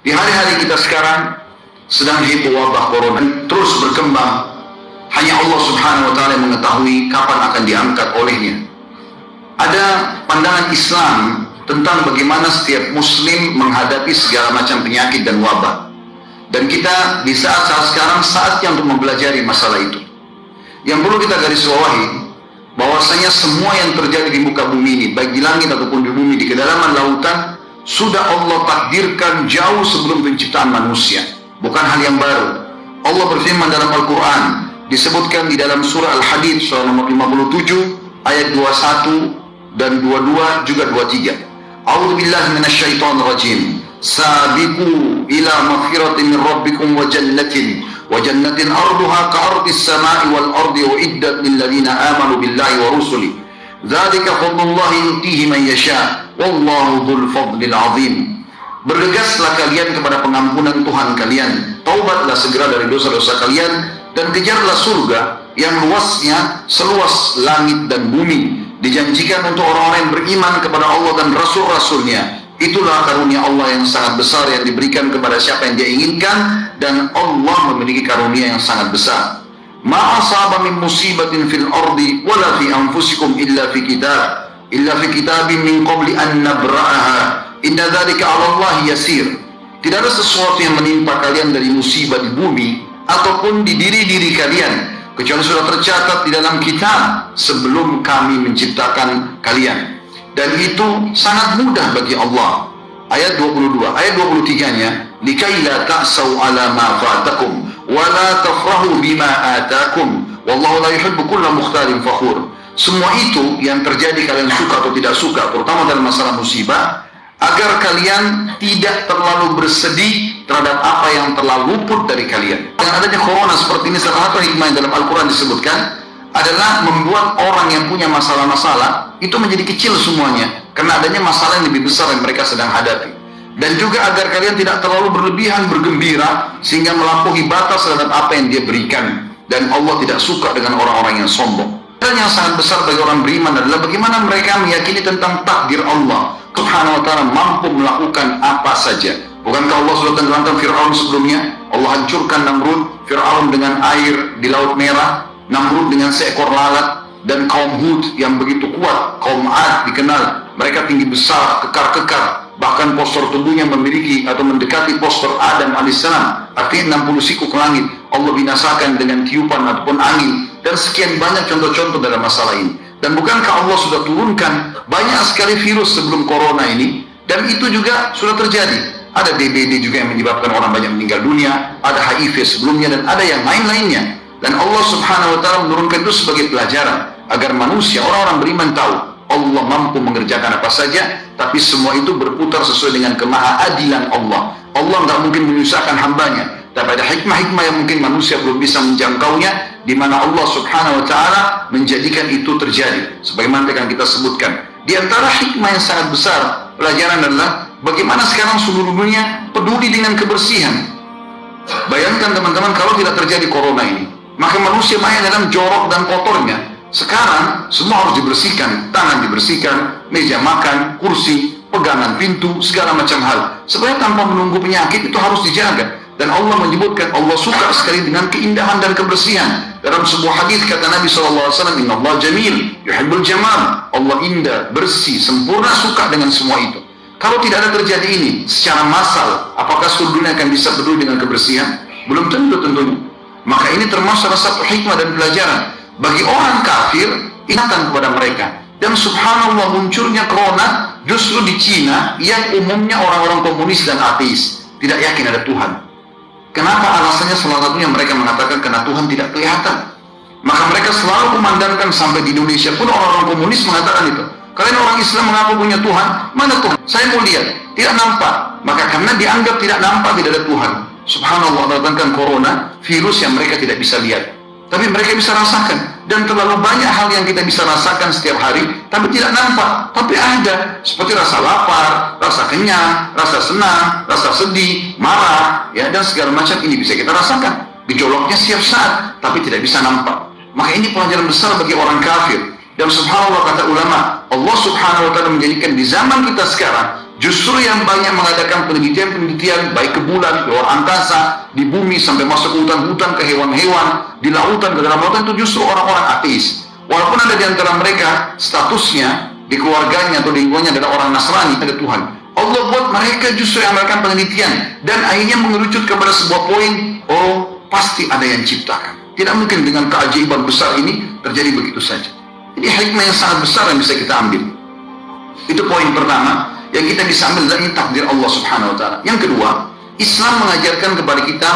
Di hari-hari kita sekarang sedang heboh wabah corona terus berkembang. Hanya Allah Subhanahu wa Ta'ala yang mengetahui kapan akan diangkat olehnya. Ada pandangan Islam tentang bagaimana setiap muslim menghadapi segala macam penyakit dan wabah. Dan kita di saat-saat sekarang saatnya untuk mempelajari masalah itu. Yang perlu kita garis bawahi, bahwasanya semua yang terjadi di muka bumi ini, baik di langit ataupun di bumi, di kedalaman lautan, sudah Allah takdirkan jauh sebelum penciptaan manusia. Bukan hal yang baru. Allah berfirman dalam Al-Quran, disebutkan di dalam surah Al-Hadid, surah nomor 57, ayat 21 dan 22, juga 23. A'udzubillahi minasyaitonir rajim. Sabiqu ila maghfiratin min rabbikum wa jannatin arduha ka'ardis sama'i wal ardi uiddat lil ladzina amanu billahi wa rusuli. Dzalika fadlullahi yutihi man yasha wallahu dzul fadlil azim. Bergegaslah kalian kepada pengampunan Tuhan kalian, taubatlah segera dari dosa-dosa kalian, dan kejarlah surga yang luasnya seluas langit dan bumi. Dijanjikan untuk orang-orang yang beriman kepada Allah dan Rasul-Rasulnya. Itulah karunia Allah yang sangat besar yang diberikan kepada siapa yang dia inginkan, dan Allah memiliki karunia yang sangat besar. Ma asaba min musibatin fil ardi wala fi anfusikum illa fi kitabin min qabli an nabra'aha. Inna dzalika 'ala Allah yasir. Tidak ada sesuatu yang menimpa kalian dari musibah di bumi ataupun di diri-diri kalian kecuali sudah tercatat di dalam kitab sebelum kami menciptakan kalian. Dan itu sangat mudah bagi Allah. Ayat 22, ayat 23-nya, likai la ta'sau ala ma fatakum wa la tafrahu bima atakum wallahu la yuhibbu kulla mukhtalin fakhur. Semua itu yang terjadi kalian suka atau tidak suka, terutama dalam masalah musibah, agar kalian tidak terlalu bersedih terhadap apa yang telah luput dari kalian. Dengan adanya corona seperti ini, salah satu hikmah yang dalam Al-Quran disebutkan adalah membuat orang yang punya masalah-masalah itu menjadi kecil semuanya, karena adanya masalah yang lebih besar yang mereka sedang hadapi. Dan juga agar kalian tidak terlalu berlebihan bergembira sehingga melampaui batas terhadap apa yang dia berikan. Dan Allah tidak suka dengan orang-orang yang sombong. Dan yang sangat besar bagi orang beriman adalah bagaimana mereka meyakini tentang takdir Allah Subhanahu wa Ta'ala mampu melakukan apa saja. Bukankah Allah sudah tenggelamkan Fir'aun sebelumnya? Allah hancurkan Namrud, Fir'aun dengan air di Laut Merah, Namrud dengan seekor lalat, dan kaum Hud yang begitu kuat, kaum Ad dikenal, mereka tinggi besar, kekar-kekar, bahkan postur tubuhnya memiliki atau mendekati postur Adam alaihissalam, artinya 60 siku ke langit. Allah binasakan dengan tiupan ataupun angin, dan sekian banyak contoh-contoh dalam masalah ini. Dan bukankah Allah sudah turunkan banyak sekali virus sebelum corona ini, dan itu juga sudah terjadi. Ada DBD juga yang menyebabkan orang banyak meninggal dunia, ada HIV sebelumnya, dan ada yang lain-lainnya. Dan Allah Subhanahu wa Ta'ala menurunkan itu sebagai pelajaran agar manusia, orang-orang beriman tahu Allah mampu mengerjakan apa saja, tapi semua itu berputar sesuai dengan kemahaadilan Allah. Allah nggak mungkin menyusahkan hambanya, tapi ada hikmah-hikmah yang mungkin manusia belum bisa menjangkaunya, di mana Allah Subhanahu wa Ta'ala menjadikan itu terjadi. Sebagaimana yang kita sebutkan, di antara hikmah yang sangat besar pelajaran adalah bagaimana sekarang seluruh dunia peduli dengan kebersihan. Bayangkan teman-teman, kalau tidak terjadi corona ini, maka manusia main dalam jorok dan kotornya. Sekarang semua harus dibersihkan, tangan dibersihkan, meja makan, kursi, pegangan pintu, segala macam hal. Sebenarnya tanpa menunggu penyakit itu harus dijaga. Dan Allah menyebutkan Allah suka sekali dengan keindahan dan kebersihan. Dalam sebuah hadis kata Nabi SAW, Inna Allah jamil, yuhibbul jamal. Allah indah, bersih, sempurna, suka dengan semua itu. Kalau tidak ada terjadi ini secara massal, apakah seluruh dunia akan bisa peduli dengan kebersihan? Belum tentu tentunya. Maka ini termasuk salah satu hikmah dan pelajaran bagi orang kafir, ingatan kepada mereka. Dan subhanallah, munculnya corona justru di Cina yang umumnya orang-orang komunis dan ateis, tidak yakin ada Tuhan. Kenapa? Alasannya salah satunya mereka mengatakan karena Tuhan tidak kelihatan. Maka mereka selalu memandangkan, sampai di Indonesia pun orang-orang komunis mengatakan itu. Kalian orang Islam mengaku punya Tuhan, mana Tuhan? Saya mau lihat, tidak nampak. Maka karena dianggap tidak nampak, tidak ada Tuhan. Subhanallah, datangkan corona, virus yang mereka tidak bisa lihat, tapi mereka bisa rasakan. Dan terlalu banyak hal yang kita bisa rasakan setiap hari, tapi tidak nampak, tapi ada. Seperti rasa lapar, rasa kenyang, rasa senang, rasa sedih, marah, ya, dan segala macam ini bisa kita rasakan. Gejolaknya setiap saat, tapi tidak bisa nampak. Maka ini pelajaran besar bagi orang kafir. Dan subhanallah, kata ulama, Allah Subhanahu wa Ta'ala menjadikan di zaman kita sekarang Justru yang banyak mengadakan penelitian-penelitian baik ke bulan, ke luar angkasa, di bumi sampai masuk ke hutan-hutan, ke hewan-hewan, di lautan, ke dalam lautan itu justru orang-orang ateis. Walaupun ada di antara mereka statusnya di keluarganya atau di lingkungannya adalah orang Nasrani, ada Tuhan. Allah buat mereka justru yang melakukan penelitian dan akhirnya mengerucut kepada sebuah poin, oh pasti ada yang ciptakan. Tidak mungkin dengan keajaiban besar ini terjadi begitu saja. Jadi hikmah yang sangat besar yang bisa kita ambil. Itu poin pertama yang kita bisa ambil dari takdir Allah Subhanahu wa taala. Yang kedua, Islam mengajarkan kepada kita,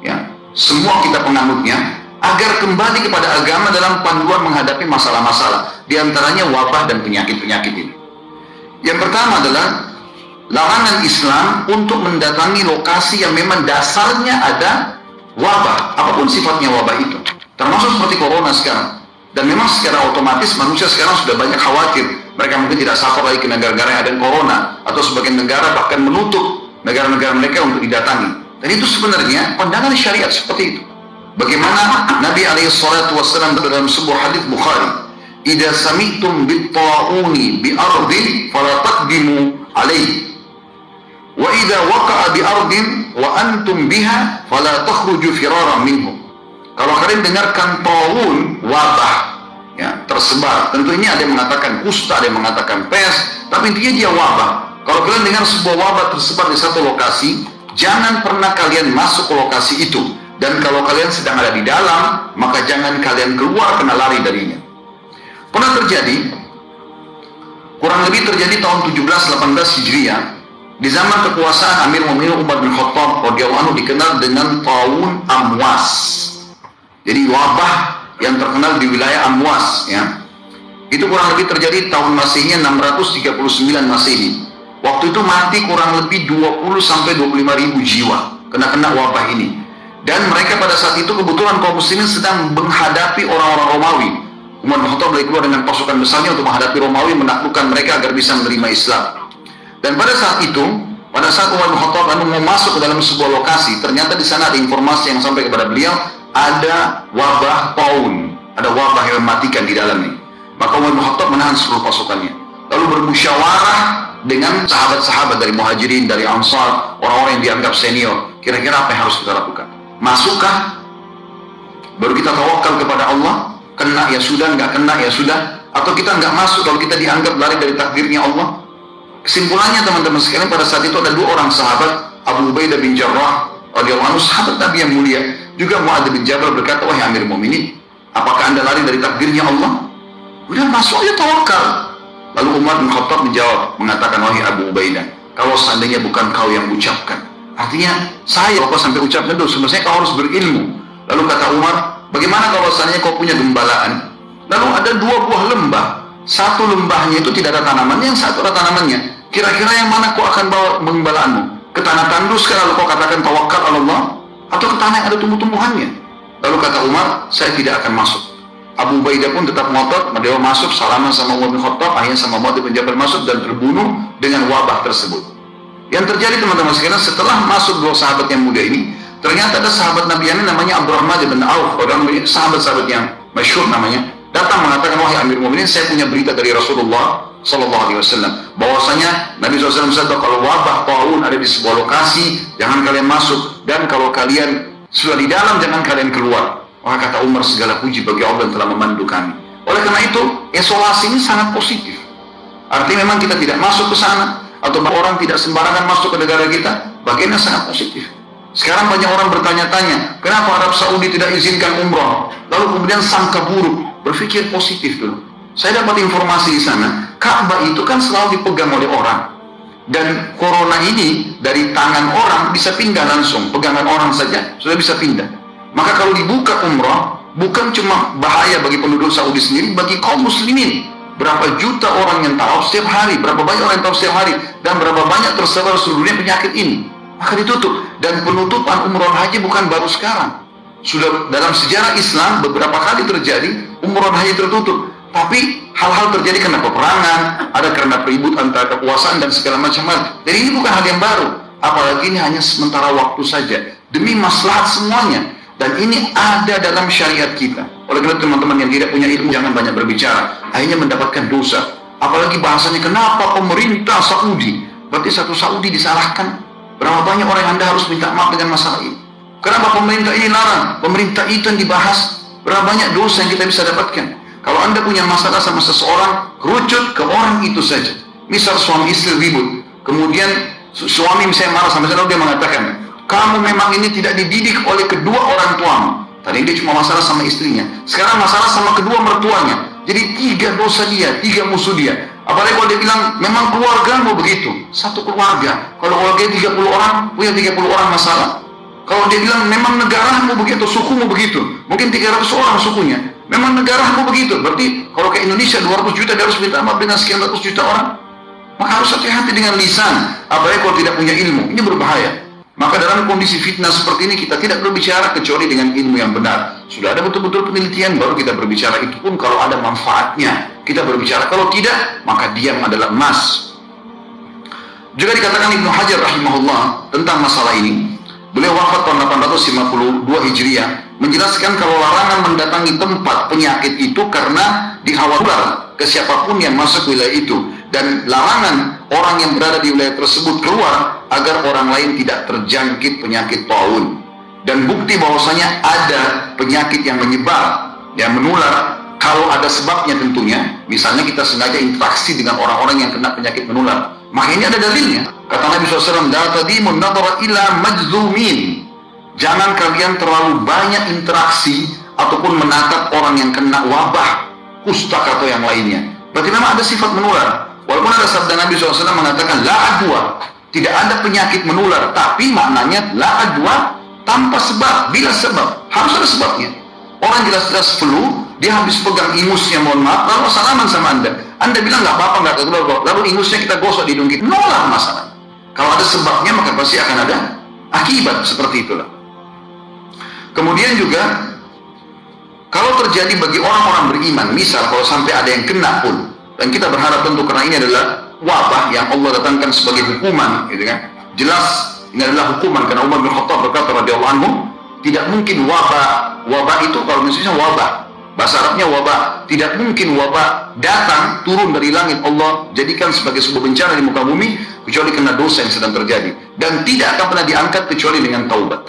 ya, semua kita penganutnya, agar kembali kepada agama dalam panduan menghadapi masalah-masalah, di antaranya wabah dan penyakit-penyakit ini. Yang pertama adalah larangan Islam untuk mendatangi lokasi yang memang dasarnya ada wabah, apapun sifatnya wabah itu, termasuk seperti corona sekarang. Dan memang secara otomatis manusia sekarang sudah banyak khawatir. Mereka mungkin tidak safar lagi ke negara-negara yang ada corona, atau sebagian negara bahkan menutup negara-negara mereka untuk didatangi. Dan itu sebenarnya pandangan syariat seperti itu. Bagaimana Nabi SAW dalam sebuah hadis Bukhari, "Idza sami'tum bit-ta'uni bi ardin fala taqdimu alaihi, wa idza waqa'a bi ardin wa antum biha fala takhruju firaran minhu." Kalau kalian dengarkan ta'un, wabah, ya, tersebar. Tentu ini ada yang mengatakan kusta, ada yang mengatakan pes, tapi intinya dia wabah. Kalau kalian dengar sebuah wabah tersebar di satu lokasi, jangan pernah kalian masuk ke lokasi itu. Dan kalau kalian sedang ada di dalam, maka jangan kalian keluar kena lari darinya. Pernah terjadi, kurang lebih terjadi tahun 17-18 Hijriah, di zaman kekuasaan Amir Mu'minin Umar bin Khattab radhiyallahu anhu, dikenal dengan Taun Amwas. Jadi wabah yang terkenal di wilayah Amwas, ya. Itu kurang lebih terjadi tahun Masehinya 639 Masehi. Waktu itu mati kurang lebih 20-25 ribu jiwa kena wabah ini. Dan mereka pada saat itu kebetulan kaum muslimin sedang menghadapi orang-orang Romawi. Umar bin Khattab keluar dengan pasukan besarnya untuk menghadapi Romawi, menaklukkan mereka agar bisa menerima Islam. Dan pada saat itu, pada saat Umar bin Khattab mau masuk ke dalam sebuah lokasi, ternyata di sana ada informasi yang sampai kepada beliau, ada wabah taun, ada wabah yang mematikan di dalamnya. Maka Umar bin Khattab menahan seluruh pasukannya, lalu bermusyawarah dengan sahabat-sahabat dari Muhajirin, dari Ansar, orang-orang yang dianggap senior. Kira-kira apa yang harus kita lakukan? Masukkah? Baru kita tawakal kepada Allah? Kena ya sudah, nggak kena ya sudah? Atau kita nggak masuk kalau kita dianggap lari dari takdirnya Allah? Kesimpulannya teman-teman sekalian, pada saat itu ada dua orang sahabat, Abu Ubaidah bin Jarrah radhiyallahu anhu, sahabat Nabi yang mulia, juga Mu'adz bin Jabal, berkata, "Wahai Amir Mu'minin, apakah Anda lari dari takdirnya Allah?" Udah masuk aja, tawakal. Lalu Umar bin Khattab menjawab, mengatakan, "Wahai Abu Ubaidah, kalau seandainya bukan kau yang ucapkan, artinya saya kok sampai ucapkan itu, sebenarnya kau harus berilmu." Lalu kata Umar, "Bagaimana kalau seandainya kau punya gembalaan, lalu ada dua buah lembah, satu lembahnya itu tidak ada tanamannya, yang satu ada tanamannya, kira-kira yang mana kau akan bawa gembalaanmu? Ke tanah tandus lalu kau katakan tawakal Allah, atau ke tanah yang ada tumbuh-tumbuhannya?" Lalu kata Umar, "Saya tidak akan masuk." Abu Ubaidah pun tetap ngotot, dia masuk, salaman sama Umar bin Khattab, akhirnya sama Mu'adz bin Jabal masuk dan terbunuh dengan wabah tersebut. Yang terjadi teman-teman sekalian, setelah masuk dua sahabat yang muda ini, ternyata ada sahabat Nabi yang namanya Abdurrahman bin Auf, orang sahabat-sahabat yang masyhur namanya, datang mengatakan, "Wahai Amir Mu'minin, saya punya berita dari Rasulullah Sallallahu Alaihi Wasallam, bahwasanya Nabi SAW bersabda, kalau wabah taun ada di sebuah lokasi, jangan kalian masuk, dan kalau kalian sudah di dalam, jangan kalian keluar." Maka kata Umar, "Segala puji bagi Allah yang telah memandu kami." Oleh karena itu, isolasi ini sangat positif. Artinya memang kita tidak masuk ke sana, atau orang tidak sembarangan masuk ke negara kita, bagiannya sangat positif. Sekarang banyak orang bertanya-tanya, kenapa Arab Saudi tidak izinkan umroh? Lalu kemudian sangka buruk, berpikir positif dulu. Saya dapat informasi di sana, Ka'bah itu kan selalu dipegang oleh orang. Dan corona ini dari tangan orang bisa pindah langsung, pegangan orang saja sudah bisa pindah. Maka kalau dibuka umroh, bukan cuma bahaya bagi penduduk Saudi sendiri, bagi kaum muslimin. Berapa juta orang yang tawaf setiap hari, berapa banyak orang yang tawaf setiap hari, dan berapa banyak tersebar seluruh dunia penyakit ini. Maka ditutup. Dan penutupan umroh haji bukan baru sekarang. Sudah dalam sejarah Islam beberapa kali terjadi umroh haji tertutup. Tapi hal-hal terjadi karena peperangan, ada karena peribut antara kekuasaan dan segala macam hal. Jadi ini bukan hal yang baru. Apalagi ini hanya sementara waktu saja, demi maslahat semuanya. Dan ini ada dalam syariat kita. Oleh karena teman-teman yang tidak punya ilmu, jangan banyak berbicara, akhirnya mendapatkan dosa. Apalagi bahasanya, kenapa pemerintah Saudi Berarti satu Saudi disalahkan. Berapa banyak orang yang Anda harus minta maaf dengan masalah ini? Kenapa pemerintah ini larang? Pemerintah itu yang dibahas. Berapa banyak dosa yang kita bisa dapatkan? Kalau Anda punya masalah sama seseorang, kerucut ke orang itu saja. Misal suami istri ribut, kemudian suami misalnya marah sampai sana, dia mengatakan, kamu memang ini tidak dididik oleh kedua orang tuamu. Tadi dia cuma masalah sama istrinya, sekarang masalah sama kedua mertuanya. Jadi 3 dosa dia, 3 musuh dia. Apalagi kalau dia bilang, memang keluargamu begitu. Satu keluarga, kalau keluarga 30 orang, punya 30 orang masalah. Kalau dia bilang, memang negaramu begitu, sukumu begitu, mungkin 300 orang sukunya, memang negaramu begitu. Berarti kalau ke Indonesia 200 juta, dia harus minta maaf dengan sekian ratus juta orang. Maka harus hati-hati dengan lisan, apalagi kalau tidak punya ilmu. Ini berbahaya. Maka dalam kondisi fitnah seperti ini, kita tidak berbicara kecuali dengan ilmu yang benar. Sudah ada betul-betul penelitian, baru kita berbicara. Itu pun kalau ada manfaatnya, kita berbicara. Kalau tidak, maka diam adalah emas. Juga dikatakan Ibnu Hajar rahimahullah tentang masalah ini. Beliau wafat tahun 852 Hijriah, menjelaskan kalau larangan mendatangi tempat penyakit itu karena dikhawatirkan ke siapapun yang masuk wilayah itu, dan larangan orang yang berada di wilayah tersebut keluar agar orang lain tidak terjangkit penyakit taun. Dan bukti bahwasanya ada penyakit yang menyebar, yang menular, kalau ada sebabnya tentunya. Misalnya kita sengaja interaksi dengan orang-orang yang kena penyakit menular, maka ini ada dalilnya. Kata Nabi SAW, la tadimun nadara ila majzumin. Jangan kalian terlalu banyak interaksi ataupun menatap orang yang kena wabah, kusta atau yang lainnya. Berarti memang ada sifat menular. Walaupun ada sabda Nabi SAW mengatakan la adwa, tidak ada penyakit menular, tapi maknanya la adwa tanpa sebab, bila sebab, harus ada sebabnya. Orang jelas-jelas flu, dia habis pegang ingusnya, mohon maaf, lalu salaman sama Anda bilang nggak apa-apa, nggak keluar, lalu ingusnya kita gosok di hidung kita, nolak masalah. Kalau ada sebabnya, maka pasti akan ada akibat, seperti itulah. Kemudian juga, kalau terjadi bagi orang-orang beriman, misal kalau sampai ada yang kena pun, dan kita berharap tentu karena ini adalah wabah yang Allah datangkan sebagai hukuman, gitu kan? Jelas ini adalah hukuman, karena Umar bin Khattab berkata radhiyallahu anhu, tidak mungkin wabah itu kalau misalnya wabah, bahasa Arabnya wabah, tidak mungkin wabah datang turun dari langit, Allah jadikan sebagai sebuah bencana di muka bumi kecuali karena dosa yang sedang terjadi, dan tidak akan pernah diangkat kecuali dengan taubat.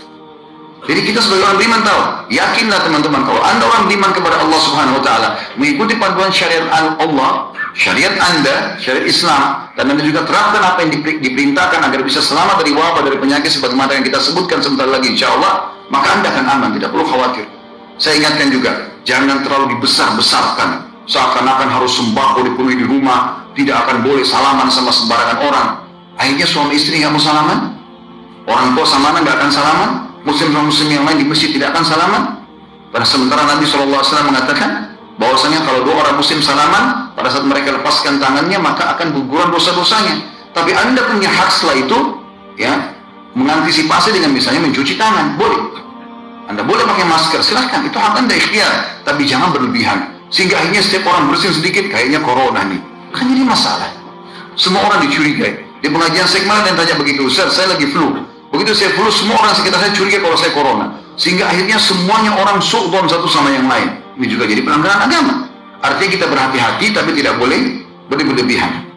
Jadi kita sebagai orang beriman tahu, yakinlah teman-teman, kalau Anda orang beriman kepada Allah Subhanahu wa taala, mengikuti panduan syariat Allah, syariat Anda, syariat Islam, dan Anda juga terapkan apa yang diperintahkan agar bisa selamat dari wabah, dari penyakit sebagaimana yang kita sebutkan sebentar lagi insyaallah, maka Anda akan aman, tidak perlu khawatir. Saya ingatkan juga, jangan terlalu dibesar-besarkan, seakan-akan harus sembako dipenuhi di rumah, tidak akan boleh salaman sama sembarangan orang. Akhirnya suami istri nggak mau salaman, orang tua sama anak nggak akan salaman, muslim sama muslim yang lain di masjid tidak akan salaman. Pada sementara Nabi SAW mengatakan bahwasanya kalau 2 orang muslim salaman, pada saat mereka lepaskan tangannya maka akan guguran dosa-dosanya. Tapi Anda punya hak setelah itu, ya, mengantisipasi dengan misalnya mencuci tangan, boleh. Anda boleh pakai masker, silahkan, itu hak Anda ikhtiar, tapi jangan berlebihan. Sehingga akhirnya setiap orang bersin sedikit, kayaknya corona nih. Kan jadi masalah. Semua orang dicurigai. Di pengajian saya kemarin yang tanya begitu, Ustaz, saya lagi flu. Begitu saya flu, semua orang sekitar saya curiga kalau saya corona. Sehingga akhirnya semuanya orang su'don satu sama yang lain. Ini juga jadi pelanggaran agama. Artinya kita berhati-hati, tapi tidak boleh berlebihan.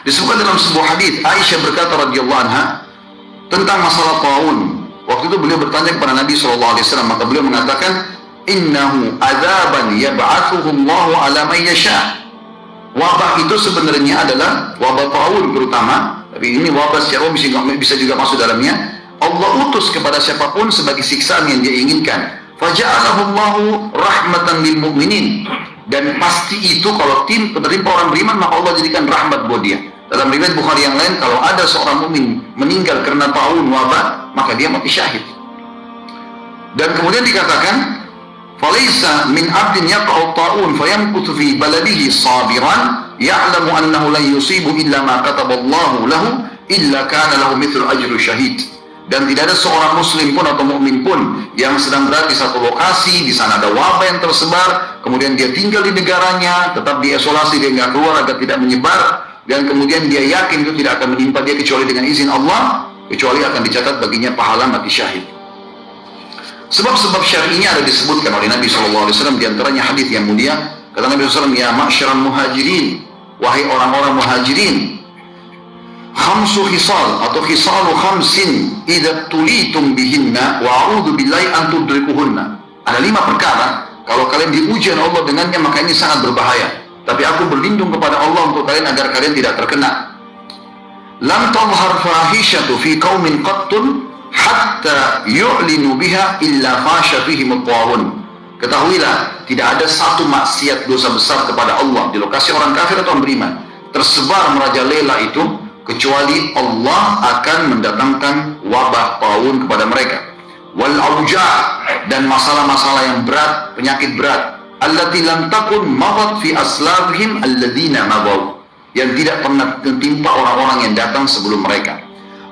Disebutkan dalam sebuah hadis, Aisyah berkata radhiyallahu anha tentang masalah taun. Waktu itu beliau bertanya kepada Nabi SAW, maka beliau mengatakan, innahu adzaban yab'athuhu Allahu ala man yasha. Wabah itu sebenarnya adalah wabah taun terutama, tapi ini wabah secara umum bisa juga masuk dalamnya. Allah utus kepada siapapun sebagai siksaan yang dia inginkan. Faja'alahu Allahu rahmatan lil mu'minin. Dan pasti itu kalau penerima orang beriman, maka Allah jadikan rahmat buat dia. Dalam riwayat Bukhari yang lain, kalau ada seorang mukmin meninggal karena taun wabah, maka dia mati syahid. Dan kemudian dikatakan, falaisa min 'abdin yaqa'u ta'un fayamkuthu fi baladihi sabiran ya'lamu annahu la yusibu illa ma kataballahu lahu illa kana lahu mithlu ajri syahid. Dan tidak ada seorang muslim pun atau mukmin pun yang sedang berada di satu lokasi, di sana ada wabah yang tersebar, kemudian dia tinggal di negaranya, tetap diisolasi, dia nggak keluar agar tidak menyebar, dan kemudian dia yakin itu tidak akan menimpa dia kecuali dengan izin Allah, kecuali akan dicatat baginya pahala mati syahid. Sebab-sebab syar'inya ada disebutkan oleh Nabi SAW, di antaranya hadis yang mulia. Kata Nabi SAW, ya ma'syaral muhajirin, wahai orang-orang muhajirin, khamsu khisal atau khisalu khamsin idza tulitum bihinna wa a'udzu billahi an tudrikuhunna. Ada 5 perkara kalau kalian diuji oleh Allah dengannya maka ini sangat berbahaya. Tapi aku berlindung kepada Allah untuk kalian agar kalian tidak terkena. Lam tadhhar fahishatu fi qaumin qattun hatta yu'linu biha illa fasha fihim at-ta'un. Ketahuilah, tidak ada satu maksiat dosa besar kepada Allah di lokasi orang kafir atau orang beriman tersebar merajalela itu kecuali Allah akan mendatangkan wabah taun kepada mereka. Wal auja' dan masalah-masalah yang berat, penyakit berat. Allati lam takun madat fi aslafihim alladzina mabaw, yang tidak pernah menimpa orang-orang yang datang sebelum mereka.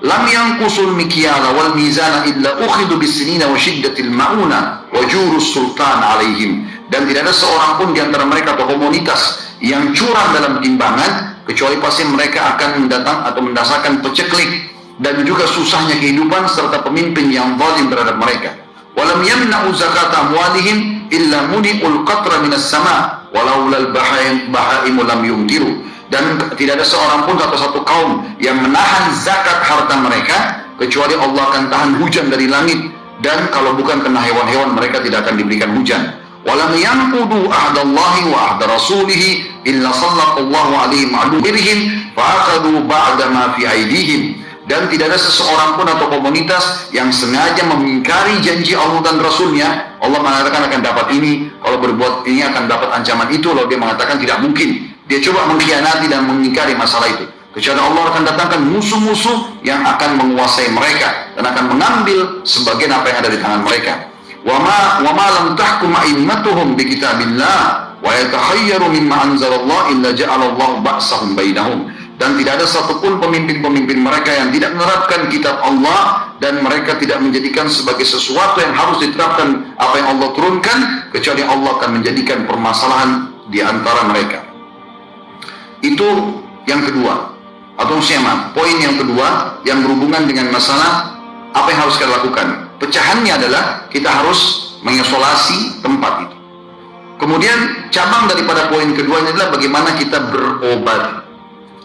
Lam yanqusul mikyala wal mizana illa ukhidu bisinina wa shiddatil mauna wa jurus sultan alaihim. Dan tidak ada seorang pun di antara mereka atau komunitas yang curang dalam timbangan kecuali pasti mereka akan mendatang atau mendasarkan peceklik dan juga susahnya kehidupan serta pemimpin yang zalim terhadap mereka. Walam yamna'u zakata amwalihim illa muni'ul qatra minas sama walaulal bahaimu lam yumtiru. Dan tidak ada seorang pun atau satu kaum yang menahan zakat harta mereka kecuali Allah akan tahan hujan dari langit, dan kalau bukan kena hewan-hewan mereka tidak akan diberikan hujan. Walam yanqudu ahdallahi wa ahda rasulih illa sallallahu alaihi ma'duhirhim fa'aqadu ba'da ma fi aidihim. Dan tidak ada seseorang pun atau komunitas yang sengaja mengingkari janji Allah dan Rasulnya. Allah mengatakan akan dapat ini, kalau berbuat ini akan dapat ancaman itu, lalu dia mengatakan tidak mungkin. Dia coba mengkhianati dan mengingkari masalah itu. Kecuali Allah akan datangkan musuh-musuh yang akan menguasai mereka dan akan mengambil sebagian apa yang ada di tangan mereka. Wa ma lam tahkum a'immatuhum bi kitabillah wa yatakhayyaru mimma anzalallah illa ja'alallahu ba'sahum bainahum. Dan tidak ada satupun pemimpin-pemimpin mereka yang tidak menerapkan kitab Allah dan mereka tidak menjadikan sebagai sesuatu yang harus diterapkan apa yang Allah turunkan, kecuali Allah akan menjadikan permasalahan di antara mereka. Itu yang kedua, atau poin yang kedua yang berhubungan dengan masalah apa yang harus kita lakukan. Pecahannya adalah kita harus mengisolasi tempat itu. Kemudian cabang daripada poin kedua ini adalah bagaimana kita berobat.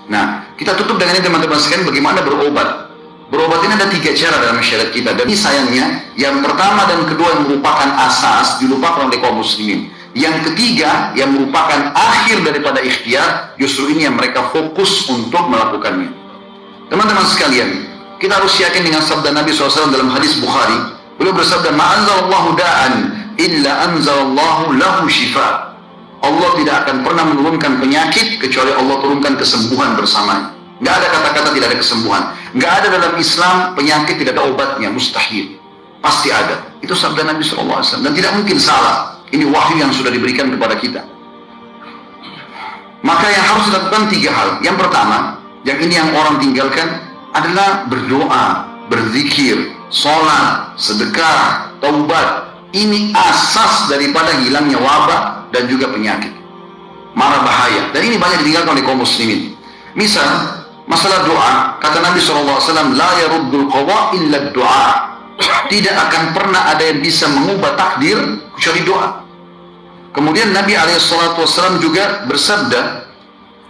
Nah, kita tutup dengan ini teman-teman sekalian, bagaimana berobat. Berobat ini ada 3 cara dalam syariat kita, dan ini sayangnya yang pertama dan kedua yang merupakan asas dilupakan oleh kaum muslimin. Yang ketiga yang merupakan akhir daripada ikhtiar, justru ini yang mereka fokus untuk melakukannya. Teman-teman sekalian, kita harus yakin dengan sabda Nabi SAW dalam hadis Bukhari. Beliau bersabda, ma'anzalallahu da'an illa anzalallahu lahu shifa. Allah tidak akan pernah menurunkan penyakit kecuali Allah turunkan kesembuhan bersamanya. Nggak ada kata-kata tidak ada kesembuhan. Nggak ada dalam Islam penyakit tidak ada obatnya, mustahil. Pasti ada. Itu sabda Nabi SAW dan tidak mungkin salah. Ini wahyu yang sudah diberikan kepada kita. Maka yang harus dilakukan 3 hal. Yang pertama, yang ini yang orang tinggalkan adalah berdoa, berzikir, sholat, sedekah, taubat. Ini asas daripada hilangnya wabah dan juga penyakit. Mara bahaya. Dan ini banyak ditinggalkan oleh kaum muslimin. Misal, masalah doa, kata Nabi SAW, la yaruddul qadha illa doa. Tidak akan pernah ada yang bisa mengubah takdir kecuali doa. Kemudian Nabi SAW juga bersabda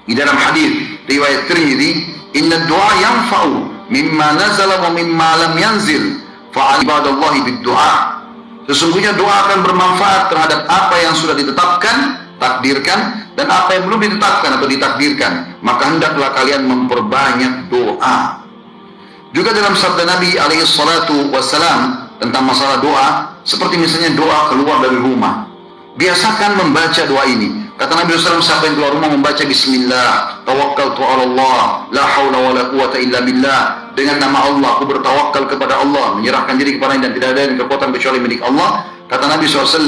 di dalam hadis riwayat Tirmidzi, inna doa yanfa'u mimma nazala wa mimma lam yanzil fa ibadallahi bid doa. Sesungguhnya doa akan bermanfaat terhadap apa yang sudah ditetapkan, takdirkan, dan apa yang belum ditetapkan atau ditakdirkan. Maka hendaklah kalian memperbanyak doa. Juga dalam sabda Nabi SAW tentang masalah doa, seperti misalnya doa keluar dari rumah. Biasakan membaca doa ini. Kata Nabi SAW, siapa yang keluar rumah membaca Bismillah, tawakkaltu ala Allah, la hawla wa la quwata illa billah. Dengan nama Allah, aku bertawakal kepada Allah, menyerahkan diri kepadanya dan tidak ada yang kekuatan kecuali milik Allah. Kata Nabi SAW,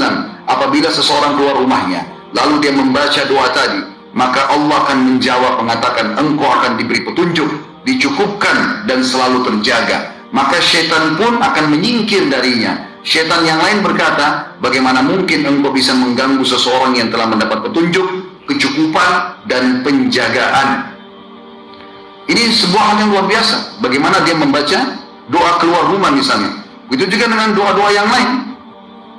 apabila seseorang keluar rumahnya, lalu dia membaca doa tadi, maka Allah akan menjawab mengatakan, engkau akan diberi petunjuk, dicukupkan dan selalu terjaga. Maka syaitan pun akan menyingkir darinya. Syaitan yang lain berkata, bagaimana mungkin engkau bisa mengganggu seseorang yang telah mendapat petunjuk, kecukupan dan penjagaan. Ini sebuah hal yang luar biasa. Bagaimana dia membaca doa keluar rumah misalnya. Begitu juga dengan doa-doa yang lain.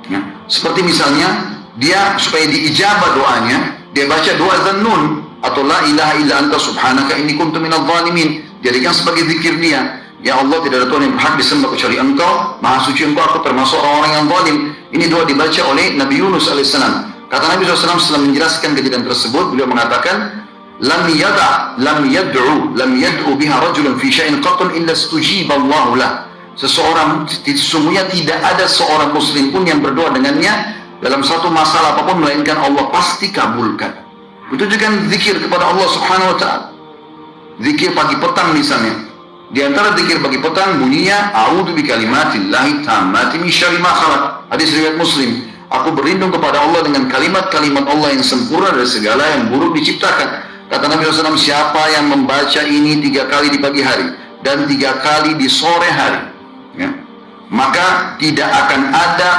Ya, seperti misalnya dia supaya diijabah doanya, dia baca doa Dzannun atau la ilaha illa anta subhanaka inni kuntu minadh dhalimin. jadikan sebagai zikir dia. Ya Allah, tidak ada Tuhan yang berhak disembah kecuali Engkau, Maha Suci Engkau, aku termasuk orang-orang yang zalim. Ini doa dibaca oleh Nabi Yunus alaihissalam. Kata Nabi SAW setelah menjelaskan kejadian tersebut, beliau mengatakan, lam yad'u biha rajulun fi syai'in qattun illa istujiba Allahu lah. Seseorang, sesungguhnya tidak ada seorang muslim pun yang berdoa dengannya dalam satu masalah apapun melainkan Allah pasti kabulkan. Itu juga zikir kepada Allah Subhanahu wa taala. Zikir pagi petang misalnya. Di antara zikir pagi petang bunyinya a'udzu bikalimatillahi tammati min syarri ma khalaq. Hadis riwayat Muslim. Aku berlindung kepada Allah dengan kalimat-kalimat Allah yang sempurna dari segala yang buruk diciptakan. Kata Nabi SAW, siapa yang membaca ini 3 kali di pagi hari dan 3 kali di sore hari, ya, maka tidak akan ada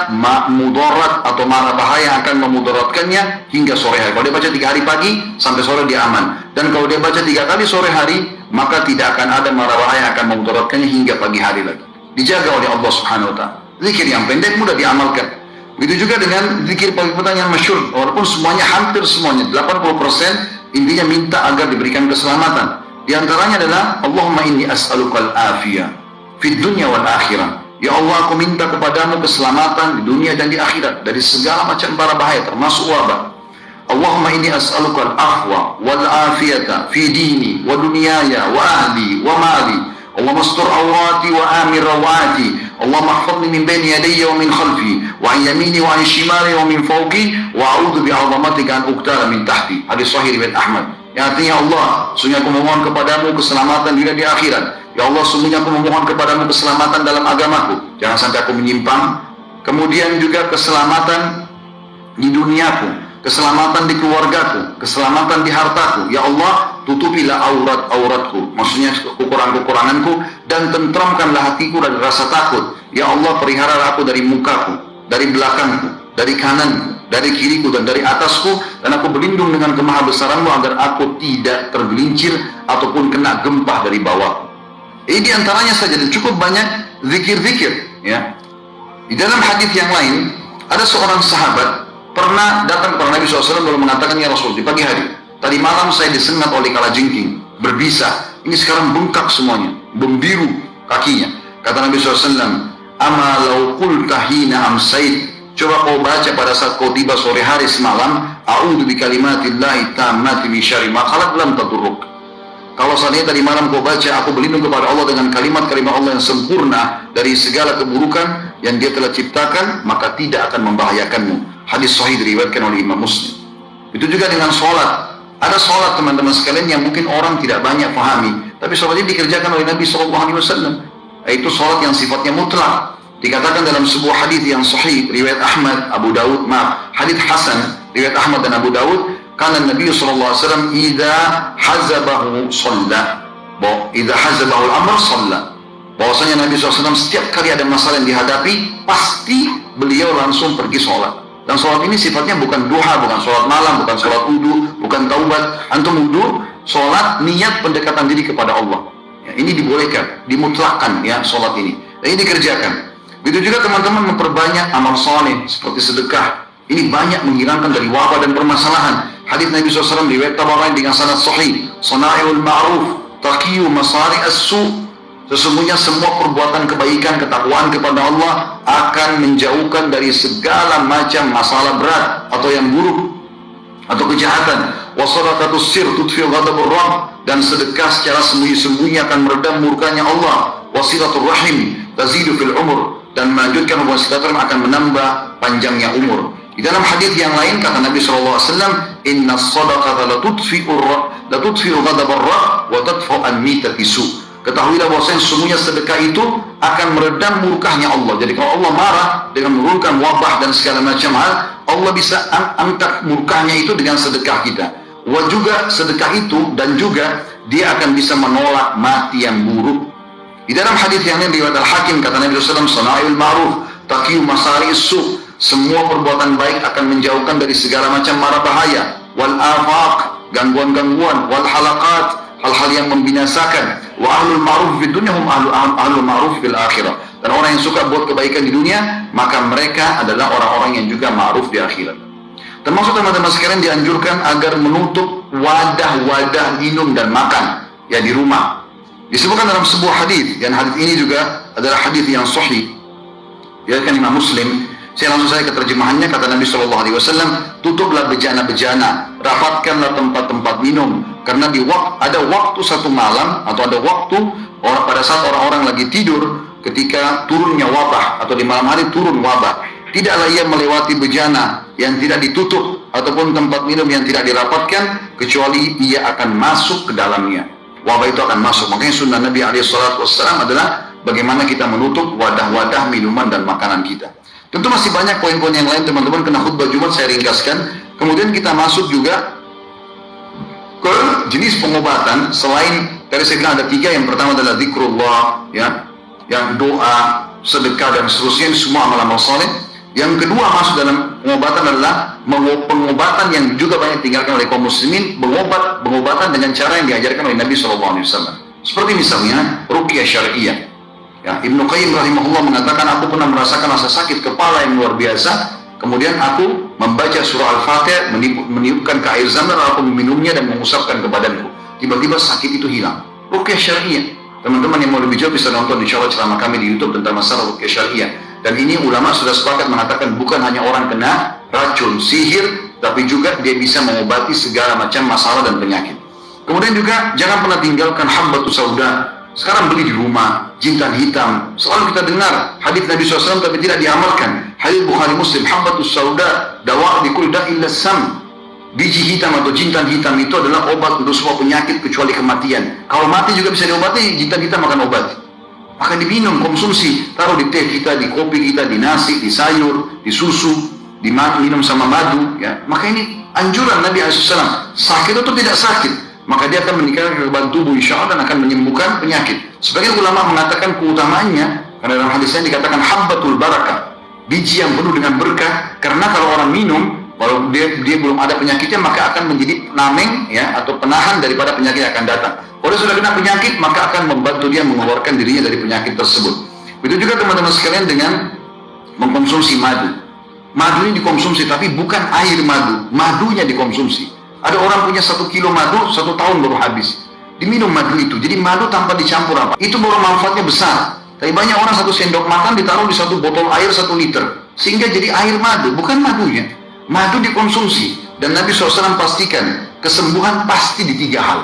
mudarat atau mara bahaya yang akan memudaratkannya hingga sore hari. Kalau dia baca 3 hari pagi sampai sore dia aman. Dan kalau dia baca 3 kali sore hari, maka tidak akan ada mara bahaya yang akan memudaratkannya hingga pagi hari lagi. Dijaga oleh Allah Subhanahu wa taala. Zikir yang pendek mudah diamalkan. Begitu juga dengan zikir pagi petang yang masyhur, walaupun semuanya hampir semuanya 80% intinya minta agar diberikan keselamatan. Di antaranya adalah Allahumma inni as'alukal afiyah fid dunya wal akhirah. Ya Allah, aku minta kepadamu keselamatan di dunia dan di akhirat dari segala macam bara bahaya termasuk wabah. Allahumma inni as'alukal afwa wal afiyata fi dini wa dunyaya wa ahli wa mali. Allahumma astur awrati wa amir rawati. Allahumma ihfazni min bayni yadayya wa min khalfi wa an yamini wa an shimali wa min fawqi wa a'udzu bi'azamatika an uqtala min tahti. Hadis sahih riwayat Ahmad. Yang artinya, Allah, sungguh aku memohon kepadamu keselamatan di dunia di akhirat. Ya Allah, sungguhnya aku memohon kepadamu keselamatan dalam agamaku. Jangan sampai aku menyimpang. Kemudian juga keselamatan di duniaku, keselamatan di keluargaku, keselamatan di hartaku. Ya Allah, tutupilah aurat-auratku, maksudnya kekurangan-kekuranganku, dan tentramkanlah hatiku dari rasa takut. Ya Allah, peliharalah aku dari mukaku, dari belakangku, dari kananku, dari kiriku, dan dari atasku, dan aku berlindung dengan kemahabesaranmu agar aku tidak tergelincir ataupun kena gempa dari bawahku. Ini diantaranya saja, dan cukup banyak zikir-zikir, ya. Di dalam hadis yang lain, ada seorang sahabat pernah datang kepada Nabi SAW lalu mengatakan, ya Rasul, di pagi hari tadi malam saya disengat oleh kalajengking, berbisa, ini sekarang bengkak semuanya, membiru kakinya. Kata Nabi SAW, ama lau qulta hina amsait, coba kau baca pada saat kau tiba sore hari semalam, a'udzu bikalimatillahi tammati min syarri ma khalaq lam tadurruk. Kalau seandainya tadi malam kau baca, aku berlindung kepada Allah dengan kalimat-kalimat Allah yang sempurna dari segala keburukan yang Dia telah ciptakan, maka tidak akan membahayakanmu. Hadis sahih diriwayatkan oleh Imam Muslim. Itu juga dengan sholat. Ada sholat, teman-teman sekalian, yang mungkin orang tidak banyak pahami, tapi sholat ini dikerjakan oleh Nabi SAW. Yaitu sholat yang sifatnya mutlak. Dikatakan dalam sebuah hadis yang sahih riwayat Ahmad, Abu Dawud, hadis Hasan riwayat Ahmad dan Abu Dawud, karena Nabi SAW idza hazabahu shalla, idza hazabahu al-amr shalla. Bahwasanya Nabi SAW setiap kali ada masalah yang dihadapi, pasti beliau langsung pergi sholat. Dan sholat ini sifatnya bukan duha, bukan sholat malam, bukan sholat wudu, bukan taubat. Antum wudu, sholat niat pendekatan diri kepada Allah. Ya, ini dibolehkan, dimutlakkan ya sholat ini. Dan ini dikerjakan. Begitu juga teman-teman memperbanyak amal soleh seperti sedekah. Ini banyak menghilangkan dari wabah dan permasalahan. Hadis Nabi SAW riwayat Tabarani dengan sanad sahih, Sana'iul ma'ruf taqiyu masari as-su. Sesungguhnya semua perbuatan kebaikan, ketakwaan kepada Allah akan menjauhkan dari segala macam masalah berat atau yang buruk atau kejahatan. Wa sadaqatus sir tudfi'u ghadabur rabb, dan sedekah secara sembunyi-sembunyi akan meredam murkanya Allah. Wasilatur rahim tazidu fil umur, dan melanjutkan hubungan silaturahim akan menambah panjangnya umur. Di dalam hadis yang lain kata Nabi SAW, inna sadaqata la tudfi'u ghadabar rabb wa tadfa'u an mitati su. Ketahuilah bahwasanya sesungguhnya sedekah itu akan meredam murkahnya Allah. Jadi kalau Allah marah dengan menurunkan wabah dan segala macam hal, Allah bisa angkat murkahnya itu dengan sedekah kita. Wah, juga sedekah itu, dan juga dia akan bisa menolak mati yang buruk. Di dalam hadis yang lain riwayat Al-Hakim kata Nabi SAW, Sana'il ma'ruf taqiyu masari su. Semua perbuatan baik akan menjauhkan dari segala macam mara bahaya. Wal afaq, gangguan-gangguan. Wal halaqat, hal-hal yang membinasakan. Wa ahlul ma'ruf fid dunya hum ahlul ma'ruf fil akhirah. Dan orang yang suka buat kebaikan di dunia, maka mereka adalah orang-orang yang juga ma'ruf di akhirat. Termasuk teman-teman sekalian dianjurkan agar menutup wadah-wadah minum dan makan ya di rumah. Disebutkan dalam sebuah hadis, dan hadis ini juga adalah hadis yang sahih. Ya kan Imam Muslim. Saya langsung saja ke terjemahannya. Kata Nabi SAW, tutuplah bejana-bejana, rapatkanlah tempat-tempat minum, karena ada waktu satu malam atau ada waktu pada saat orang-orang lagi tidur, ketika turunnya wabah atau di malam hari turun wabah. Tidaklah ia melewati bejana yang tidak ditutup ataupun tempat minum yang tidak dirapatkan, kecuali ia akan masuk ke dalamnya. Wabah itu akan masuk. Makanya sunnah Nabi SAW adalah bagaimana kita menutup wadah-wadah minuman dan makanan kita. Tentu masih banyak poin-poin yang lain teman-teman, kena khutbah Jumat saya ringkaskan. Kemudian kita masuk juga ke jenis pengobatan. Selain tadi saya bilang ada 3, yang pertama adalah zikrullah, ya, yang doa, sedekah dan seterusnya, semua amal-amal saleh. Yang kedua masuk dalam pengobatan adalah pengobatan yang juga banyak ditinggalkan oleh kaum muslimin, pengobatan dengan cara yang diajarkan oleh Nabi SAW. Seperti misalnya ruqyah syariah. Ya, Ibnu Qayyim rahimahullah mengatakan, aku pernah merasakan rasa sakit kepala yang luar biasa, kemudian aku membaca surah Al-Fatihah, meniupkan ke air zam-zam, lalu aku meminumnya dan mengusapkan ke badanku. Tiba-tiba sakit itu hilang. Ruqyah syariah. Teman-teman yang mau lebih jauh bisa nonton insya Allah ceramah kami di YouTube tentang masalah ruqyah syariah. Dan ini ulama sudah sepakat mengatakan bukan hanya orang kena racun, sihir, tapi juga dia bisa mengobati segala macam masalah dan penyakit. Kemudian juga jangan pernah tinggalkan habbatus sauda. Sekarang beli di rumah, jintan hitam. Selalu kita dengar hadis Nabi SAW tapi tidak diamalkan. Hadis Bukhari Muslim, habbatus sauda dawa likulli da'in illa-sam. Biji hitam atau jintan hitam itu adalah obat untuk semua penyakit kecuali kematian. Kalau mati juga bisa diobati, jintan hitam akan obat. Maka diminum, konsumsi, taruh di teh kita, di kopi kita, di nasi, di sayur, di susu, minum sama madu. Ya. Maka ini anjuran Nabi SAW. Sakit atau tidak sakit, maka dia akan meningkatkan kekebalan tubuh insya Allah dan akan menyembuhkan penyakit. Sebagian ulama mengatakan keutamaannya, karena dalam hadisnya dikatakan habbatul barakah, biji yang penuh dengan berkah, karena kalau orang minum, kalau dia belum ada penyakitnya, maka akan menjadi penameng, ya, atau penahan daripada penyakit yang akan datang. Kalau sudah kena penyakit, maka akan membantu dia mengeluarkan dirinya dari penyakit tersebut. Begitu juga teman-teman sekalian dengan mengkonsumsi madu. Madu ini dikonsumsi, tapi bukan air madu, madunya dikonsumsi. Ada orang punya 1 kilo madu, 1 tahun baru habis. Diminum madu itu. Jadi madu tanpa dicampur apa. Itu baru manfaatnya besar. Tapi banyak orang 1 sendok makan ditaruh di 1 botol air 1 liter. Sehingga jadi air madu, bukan madunya. Madu dikonsumsi. Dan Nabi SAW pastikan, kesembuhan pasti di 3 hal.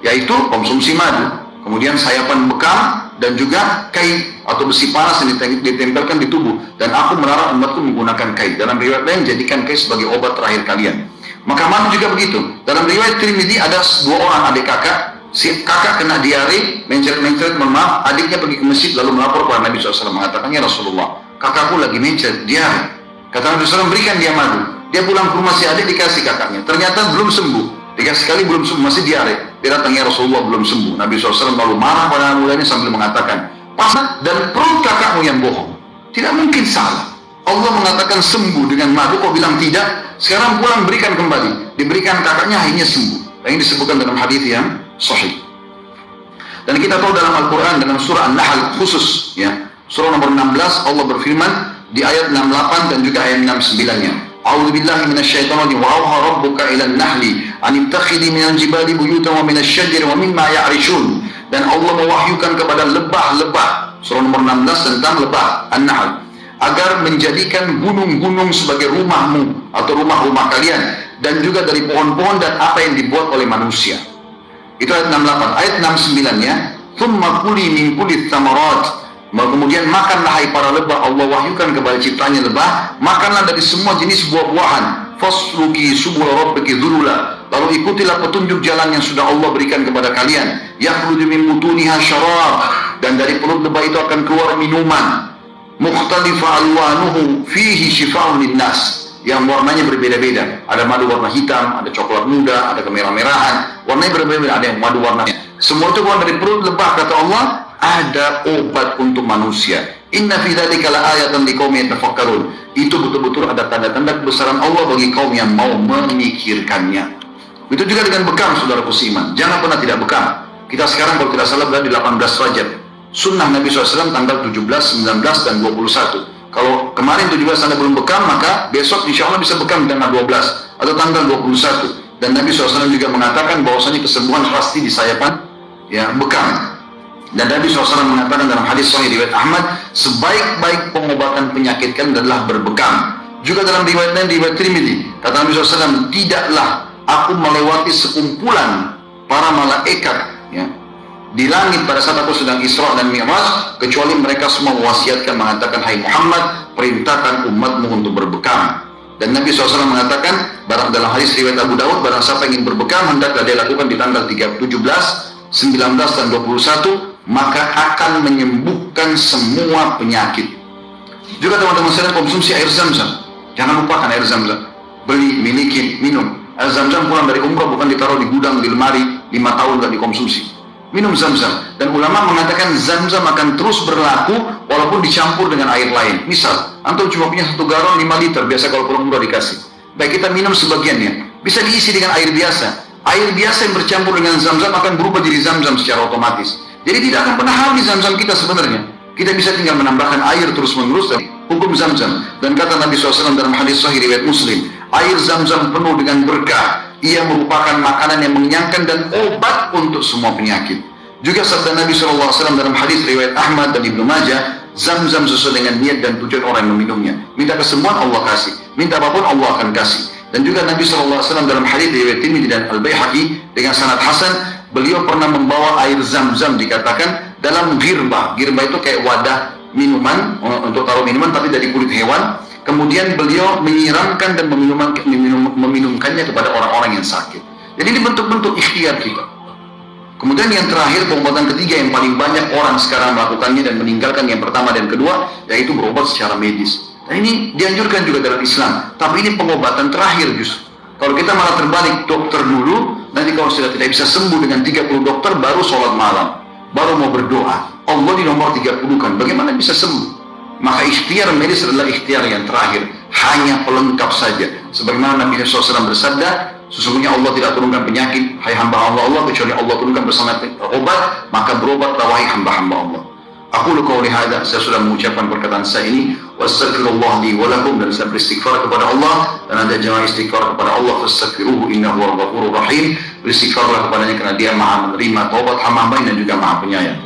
Yaitu konsumsi madu, kemudian sayapan bekam, dan juga kain atau besi panas yang ditempelkan di tubuh. Dan aku melarang umatku menggunakan kain. Dalam riwayat lain, jadikan kain sebagai obat terakhir kalian. Maka madu juga begitu. Dalam riwayat Tirmidzi ada 2 orang adik kakak. Si kakak kena diare, mencret-mencret, maaf, adiknya pergi ke masjid lalu melapor kepada Nabi SAW, mengatakan, ya Rasulullah, kakakku lagi mencret, diare. Kata Nabi SAW, berikan dia madu. Dia pulang ke rumah si adik, dikasih kakaknya. Ternyata belum sembuh. 3 kali belum sembuh, masih diare. Dia datang, ya Rasulullah, belum sembuh. Nabi SAW lalu marah pada anak mudanya sambil mengatakan, pasang dan perut kakakmu yang bohong. Tidak mungkin salah. Allah mengatakan sembuh dengan madu, kok bilang tidak? Sekarang pulang berikan kembali. Diberikan kakaknya, akhirnya sembuh. Dan ini disebutkan dalam hadis yang sahih. Dan kita tahu dalam Al-Quran, dalam surah An-Nahl khusus, ya, surah nomor 16, Allah berfirman di ayat 68 dan juga ayat 69-nya. A'udzubillahi minasyaitonirrajim. Wa auha rabbuka ilan nahli an ittakhidhi minal jibali buyutan wa minasyajari wa mimma ya'rishun. Dan Allah mewahyukan kepada lebah-lebah, surah nomor 16 tentang lebah An-Nahl, agar menjadikan gunung-gunung sebagai rumahmu atau rumah-rumah kalian, dan juga dari pohon-pohon dan apa yang dibuat oleh manusia. Itu ayat 68. Ayat 69-nya, thumma kuli min kulli thamarat. Kemudian makanlah hai para lebah, Allah wahyukan kepada ciptanya lebah, makanlah dari semua jenis buah-buahan. Fasluki subul rabbiki dzulula. Lalu ikutilah petunjuk jalan yang sudah Allah berikan kepada kalian. Yakhruju min butuniha syarab. Dan dari perut lebah itu akan keluar minuman. Mukhtalifa alwanuhu fihi shifaa'un linnas. Yang warnanya berbeda-beda. Ada madu warna hitam, ada coklat muda, ada kemerah-merahan. Warnanya berbeda-beda, ada yang madu warnanya. Semua itu keluar dari perut lebah, kata Allah, ada obat untuk manusia. Inna fi dzalika laayatan liqaumin yatafakkarun. Itu betul-betul ada tanda-tanda kebesaran Allah bagi kaum yang mau memikirkannya. Itu juga dengan bekam, saudaraku seiman. Jangan pernah tidak bekam. Kita sekarang kalau tidak salah berada di 18 Rajab. Sunnah Nabi SAW tanggal 17, 19, dan 21. Kalau kemarin 17 Anda belum bekam, maka besok insya Allah bisa bekam di tanggal 12 atau tanggal 21. Dan Nabi SAW juga mengatakan bahwasanya kesembuhan pasti di sayapan, ya, bekam. Dan Nabi SAW mengatakan dalam hadis sahih riwayat Ahmad, sebaik-baik pengobatan penyakit kan adalah berbekam. Juga dalam riwayat lain, riwayat Tirmidzi, kata Nabi SAW, tidaklah aku melewati sekumpulan para malaikat ya, di langit pada saat aku sedang Isra dan Mi'raj, kecuali mereka semua mewasiatkan mengatakan, hai Muhammad, perintahkan umatmu untuk berbekam. Dan Nabi SAW mengatakan, dalam hadis riwayat Abu Dawud, barang siapa ingin berbekam, hendaklah dia lakukan di tanggal 17, 19, dan 21, maka akan menyembuhkan semua penyakit. Juga teman-teman sekalian, konsumsi air Zam-Zam. Jangan lupakan air Zam-Zam. Beli, miliki, minum. Air Zam-Zam pulang dari umrah bukan ditaruh di gudang, di lemari, 5 tahun gak dikonsumsi. Minum Zam-Zam. Dan ulama mengatakan Zam-Zam akan terus berlaku walaupun dicampur dengan air lain. Misal, antum cuma punya 1 galon 5 liter, biasa kalau pulang umrah dikasih. Baik, kita minum sebagiannya. Bisa diisi dengan air biasa. Air biasa yang bercampur dengan Zam-Zam akan berubah jadi Zam-Zam secara otomatis. Jadi tidak akan pernah habis Zam-Zam kita sebenarnya. Kita bisa tinggal menambahkan air terus-menerus dan hukum Zam-Zam. Dan kata Nabi SAW dalam hadis sahih riwayat Muslim, air Zam-Zam penuh dengan berkah. Ia merupakan makanan yang mengenyangkan dan obat untuk semua penyakit. Juga sabda Nabi SAW dalam hadis riwayat Ahmad dan Ibnu Majah, Zam-Zam sesuai dengan niat dan tujuan orang yang meminumnya. Minta kesembuhan, Allah kasih. Minta apapun, Allah akan kasih. Dan juga Nabi SAW dalam hadis riwayat Tirmidzi dan Al-Baihaqi dengan sanad hasan, beliau pernah membawa air Zam-Zam, dikatakan dalam girbah. Girbah itu kayak wadah minuman, untuk taruh minuman tapi dari kulit hewan. Kemudian beliau menyiramkan dan meminumkannya kepada orang-orang yang sakit. Jadi ini bentuk-bentuk ikhtiar kita. Kemudian yang terakhir, pengobatan ketiga yang paling banyak orang sekarang melakukannya dan meninggalkan yang pertama dan kedua, yaitu berobat secara medis. Dan ini dianjurkan juga dalam Islam. Tapi ini pengobatan terakhir justru. Kalau kita malah terbalik, dokter dulu, nanti kalau sudah tidak bisa sembuh dengan 30 dokter, baru sholat malam, baru mau berdoa. Allah di nomor 30 kan, bagaimana bisa sembuh? Maka ikhtiar medis adalah ikhtiar yang terakhir, hanya pelengkap saja. Sebagaimana Nabi SAW bersabda, sesungguhnya Allah tidak turunkan penyakit, hai hamba Allah, kecuali Allah turunkan bersama obat, maka berobatlah wahai hamba-hamba Allah. Aku qauli hadza, saya sudah mengucapkan perkataan saya ini, wastaghfirullah li wa lakum, dan saya beristighfar kepada Allah, dan ada jamaah istighfar kepada Allah, fastaghfiruhu innahu huwal ghafurur rahim. Beristighfarlah kepadanya karena Dia Maha menerima taubat hamba-hamba dan juga Maha penyayang.